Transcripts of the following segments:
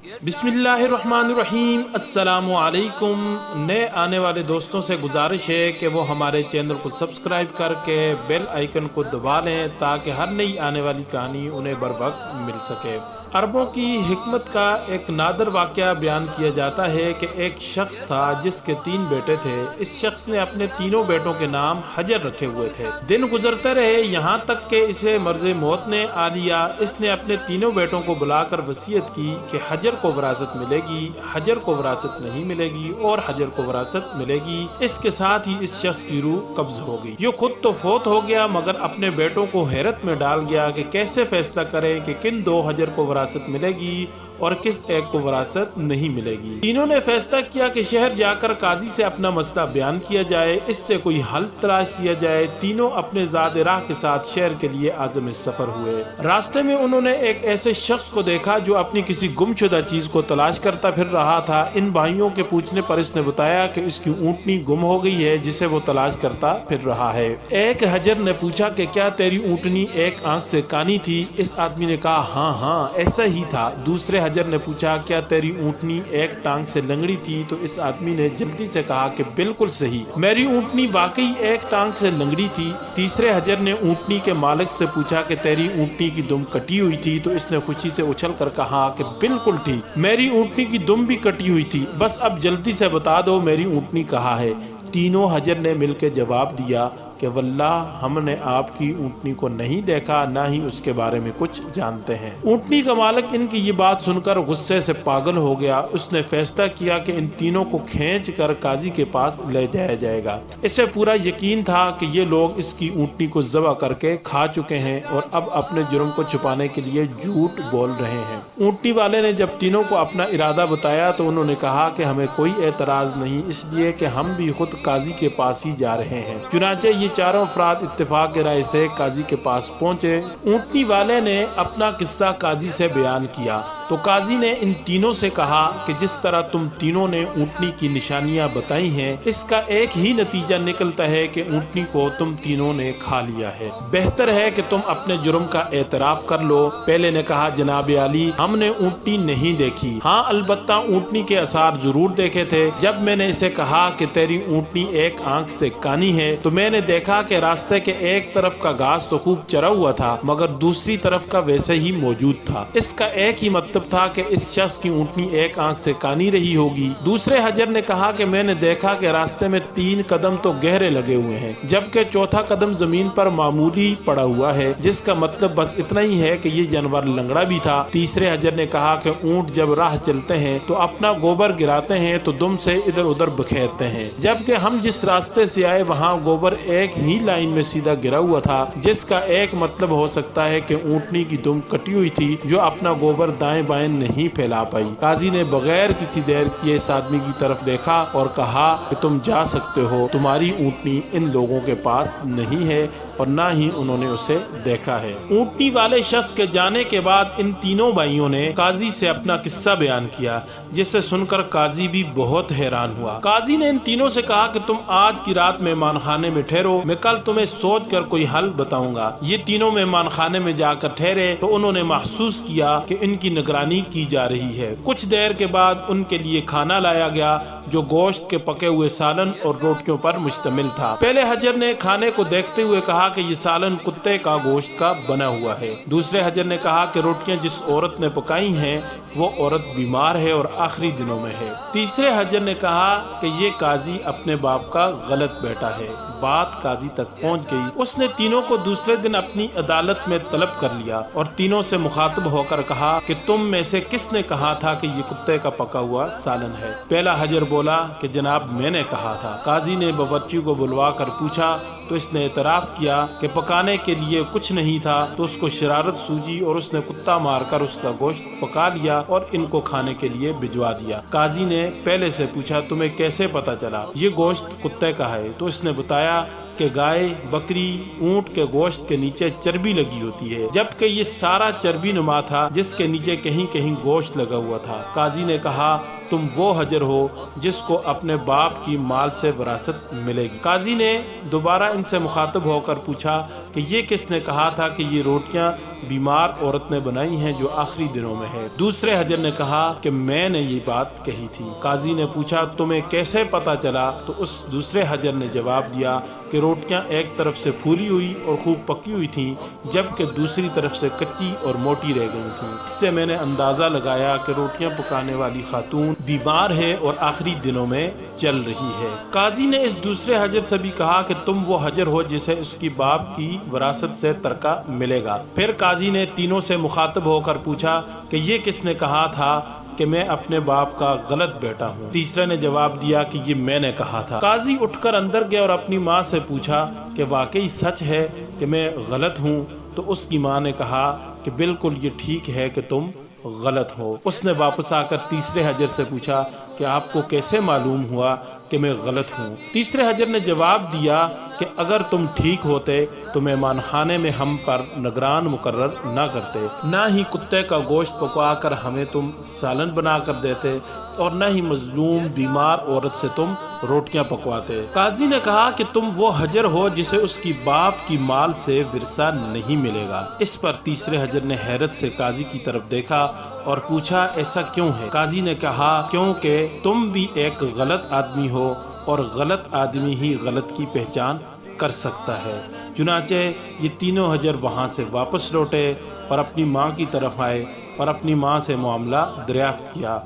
بسم اللہ الرحمن الرحیم، السلام علیکم۔ نئے آنے والے دوستوں سے گزارش ہے کہ وہ ہمارے چینل کو سبسکرائب کر کے بیل آئیکن کو دبا لیں تاکہ ہر نئی آنے والی کہانی انہیں بروقت مل سکے۔ عربوں کی حکمت کا ایک نادر واقعہ بیان کیا جاتا ہے کہ ایک شخص تھا جس کے 3 بیٹے تھے۔ اس شخص نے اپنے تینوں بیٹوں کے نام حجر رکھے ہوئے تھے۔ دن گزرتے رہے یہاں تک کہ اسے مرض موت نے آ لیا۔ اس نے اپنے تینوں بیٹوں کو بلا کر وصیت کی کہ حجر کو وراثت ملے گی، حجر کو وراثت نہیں ملے گی اور حجر کو وراثت ملے گی۔ اس کے ساتھ ہی اس شخص کی روح قبض ہو گئی۔ یہ خود تو فوت ہو گیا مگر اپنے بیٹوں کو حیرت میں ڈال گیا کہ کیسے فیصلہ کرے کہ کن 2 حجر کو وراثت ملے گی اور کس ایک کو وراثت نہیں ملے گی۔ تینوں نے فیصلہ کیا کہ شہر جا کر قاضی سے اپنا مسئلہ بیان کیا جائے، اس سے کوئی حل تلاش کیا جائے۔ تینوں اپنے زاد راہ کے ساتھ شہر کے لیے عازم سفر ہوئے۔ راستے میں انہوں نے ایک ایسے شخص کو دیکھا جو اپنی کسی گم شدہ چیز کو تلاش کرتا پھر رہا تھا۔ ان بھائیوں کے پوچھنے پر اس نے بتایا کہ اس کی اونٹنی گم ہو گئی ہے جسے وہ تلاش کرتا پھر رہا ہے۔ ایک حجر نے پوچھا کہ کیا تیری اونٹنی ایک آنکھ سے کانی تھی؟ اس آدمی نے کہا ہاں ایسا ہی تھا۔ دوسرے حجر نے پوچھا کیا تیری اونٹنی ایک ٹانگ سے لنگڑی تھی؟ تو اس آدمی نے جلدی سے کہا کہ بالکل صحیح، میری اونٹنی واقعی ایک ٹانگ سے لنگڑی تھی۔ تیسرے حجر نے اونٹنی کے مالک سے پوچھا کہ تیری اونٹنی کی دم کٹی ہوئی تھی؟ تو اس نے خوشی سے اچھل کر کہا کہ بالکل ٹھیک، میری اونٹنی کی دم بھی کٹی ہوئی تھی، بس اب جلدی سے بتا دو میری اونٹنی کہاں ہے؟ تینوں حجر نے مل کے جواب دیا کہ واللہ ہم نے آپ کی اونٹنی کو نہیں دیکھا، نہ ہی اس کے بارے میں کچھ جانتے ہیں۔ اونٹنی کا مالک ان کی یہ بات سن کر غصے سے پاگل ہو گیا۔ اس نے فیصلہ کیا کہ ان تینوں کو کھینچ کر قاضی کے پاس لے جایا جائے گا۔ اسے پورا یقین تھا کہ یہ لوگ اس کی اونٹنی کو ذبح کر کے کھا چکے ہیں اور اب اپنے جرم کو چھپانے کے لیے جھوٹ بول رہے ہیں۔ اونٹنی والے نے جب تینوں کو اپنا ارادہ بتایا تو انہوں نے کہا کہ ہمیں کوئی اعتراض نہیں، اس لیے کہ ہم بھی خود قاضی کے پاس ہی جا رہے ہیں۔ چنانچہ یہ چاروں افراد اتفاق کے رائے سے قاضی کے پاس پہنچے۔ اونٹنی والے نے اپنا قصہ قاضی سے بیان کیا تو قاضی نے ان تینوں سے کہا کہ جس طرح تم تینوں نے اونٹنی کی نشانیاں بتائی ہیں اس کا ایک ہی نتیجہ نکلتا ہے کہ اونٹنی کو تم تینوں نے کھا لیا ہے۔ بہتر ہے کہ تم اپنے جرم کا اعتراف کر لو۔ پہلے نے کہا جناب عالی، ہم نے اونٹنی نہیں دیکھی، ہاں البتہ اونٹنی کے آثار ضرور دیکھے تھے۔ جب میں نے اسے کہا کہ تیری اونٹنی ایک آنکھ سے کانی ہے تو میں نے دیکھا کہ راستے کے ایک طرف کا گھاس تو خوب چرا ہوا تھا مگر دوسری طرف کا ویسے ہی موجود تھا۔ اس کا ایک ہی مطلب تھا کہ اس شخص کی اونٹنی ایک آنکھ سے کانی رہی ہوگی۔ دوسرے حجر نے کہا کہ میں نے دیکھا کہ راستے میں 3 قدم تو گہرے لگے ہوئے ہیں جبکہ چوتھا قدم زمین پر معمولی پڑا ہوا ہے، جس کا مطلب بس اتنا ہی ہے کہ یہ جانور لنگڑا بھی تھا۔ تیسرے حجر نے کہا کہ اونٹ جب راہ چلتے ہیں تو اپنا گوبر گراتے ہیں تو دم سے ادھر ادھر بکھیرتے ہیں، جبکہ ہم جس راستے سے آئے وہاں گوبر ایک ہی لائن میں سیدھا گرا ہوا تھا، جس کا ایک مطلب ہو سکتا ہے کہ اونٹنی کی دم کٹی ہوئی تھی جو اپنا گوبر دائیں بائیں نہیں پھیلا پائی۔ قاضی نے بغیر کسی دیر کیے اس آدمی کی طرف دیکھا اور کہا کہ تم جا سکتے ہو، تمہاری اونٹنی ان لوگوں کے پاس نہیں ہے اور نہ ہی انہوں نے اسے دیکھا ہے۔ اونٹنی والے شخص کے جانے کے بعد ان تینوں بھائیوں نے قاضی سے اپنا قصہ بیان کیا، جسے سن کر قاضی بھی بہت حیران ہوا۔ قاضی نے ان تینوں سے کہا کہ تم آج کی رات مہمان خانے میں ٹھہرو، میں کل تمہیں سوچ کر کوئی حل بتاؤں گا۔ یہ تینوں مہمان خانے میں جا کر ٹھہرے تو انہوں نے محسوس کیا کہ ان کی نگرانی کی جا رہی ہے۔ کچھ دیر کے بعد ان کے لیے کھانا لایا گیا جو گوشت کے پکے ہوئے سالن اور روٹیوں پر مشتمل تھا۔ پہلے حجر نے کھانے کو دیکھتے ہوئے کہا کہ یہ سالن کتے کا گوشت کا بنا ہوا ہے۔ دوسرے حجر نے کہا کہ روٹیاں جس عورت نے پکائی ہیں وہ عورت بیمار ہے اور آخری دنوں میں ہے۔ تیسرے حجر نے کہا کہ یہ قاضی اپنے باپ کا غلط بیٹا ہے۔ بات قاضی تک پہنچ گئی۔ اس نے تینوں کو دوسرے دن اپنی عدالت میں طلب کر لیا اور تینوں سے مخاطب ہو کر کہا کہ تم میں سے کس نے کہا تھا کہ یہ کتے کا پکا ہوا سالن ہے؟ پہلا حجر بولا کہ جناب میں نے کہا تھا۔ قاضی نے باورچی کو بلوا کر پوچھا تو اس نے اعتراف کیا کہ پکانے کے لیے کچھ نہیں تھا، تو اس کو شرارت سوجی اور اس نے کتا مار کر اس کا گوشت پکا لیا اور ان کو کھانے کے لیے بھجوا دیا۔ قاضی نے پہلے سے پوچھا تمہیں کیسے پتا چلا یہ گوشت کتے کا ہے؟ تو اس نے بتایا کہ گائے، بکری، اونٹ کے گوشت کے نیچے چربی لگی ہوتی ہے، جبکہ یہ سارا چربی نما تھا جس کے نیچے کہیں کہیں گوشت لگا ہوا تھا۔ قاضی نے کہا تم وہ حجر ہو جس کو اپنے باپ کی مال سے وراثت ملے گی۔ قاضی نے دوبارہ ان سے مخاطب ہو کر پوچھا کہ یہ کس نے کہا تھا کہ یہ روٹیاں بیمار عورت نے بنائی ہیں جو آخری دنوں میں ہے۔ دوسرے حجر نے کہا کہ میں نے یہ بات کہی تھی۔ قاضی نے پوچھا تمہیں کیسے پتا چلا؟ تو اس دوسرے حجر نے جواب دیا کہ روٹیاں ایک طرف سے پھولی ہوئی اور خوب پکی ہوئی تھیں جبکہ دوسری طرف سے کچی اور موٹی رہ گئی تھیں۔ اس سے میں نے اندازہ لگایا کہ روٹیاں پکانے والی خاتون بیمار ہے اور آخری دنوں میں چل رہی ہے۔ قاضی نے اس دوسرے حجر سے بھی کہا کہ تم وہ حجر ہو جسے اس کی باپ کی وراثت سے ترکہ ملے گا۔ پھر قاضی نے تینوں سے مخاطب ہو کر پوچھا کہ یہ کس نے کہا تھا کہ میں اپنے باپ کا غلط بیٹا ہوں؟ تیسرے نے جواب دیا کہ یہ میں نے کہا تھا۔ قاضی اٹھ کر اندر گیا اور اپنی ماں سے پوچھا کہ واقعی سچ ہے کہ میں غلط ہوں؟ تو اس کی ماں نے کہا کہ بالکل یہ ٹھیک ہے کہ تم غلط ہو۔ اس نے واپس آ کر تیسرے حجر سے پوچھا کہ آپ کو کیسے معلوم ہوا کہ میں غلط ہوں؟ تیسرے حجر نے جواب دیا کہ اگر تم ٹھیک ہوتے تو مہمان خانے میں ہم پر نگران مقرر نہ کرتے، نہ ہی کتے کا گوشت پکوا کر ہمیں تم سالن بنا کر دیتے اور نہ ہی مظلوم بیمار عورت سے تم روٹیاں پکواتے۔ قاضی نے کہا کہ تم وہ حجر ہو جسے اس کی باپ کی مال سے ورثہ نہیں ملے گا۔ اس پر تیسرے حجر نے حیرت سے قاضی کی طرف دیکھا اور پوچھا ایسا کیوں ہے؟ قاضی نے کہا کیونکہ تم بھی ایک غلط آدمی ہو اور غلط آدمی ہی غلط کی پہچان کر سکتا ہے۔ چنانچہ یہ تینوں حجر وہاں سے واپس لوٹے اور اپنی ماں کی طرف آئے اور اپنی ماں سے معاملہ دریافت کیا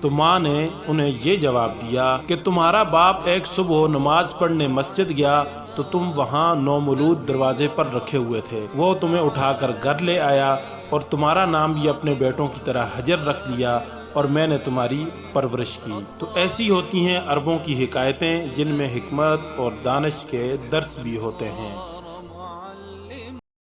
تو ماں نے انہیں یہ جواب دیا کہ تمہارا باپ ایک صبح نماز پڑھنے مسجد گیا تو تم وہاں نومولود دروازے پر رکھے ہوئے تھے، وہ تمہیں اٹھا کر گھر لے آیا اور تمہارا نام بھی اپنے بیٹوں کی طرح حجر رکھ لیا اور میں نے تمہاری پرورش کی۔ تو ایسی ہوتی ہیں عربوں کی حکایتیں جن میں حکمت اور دانش کے درس بھی ہوتے ہیں۔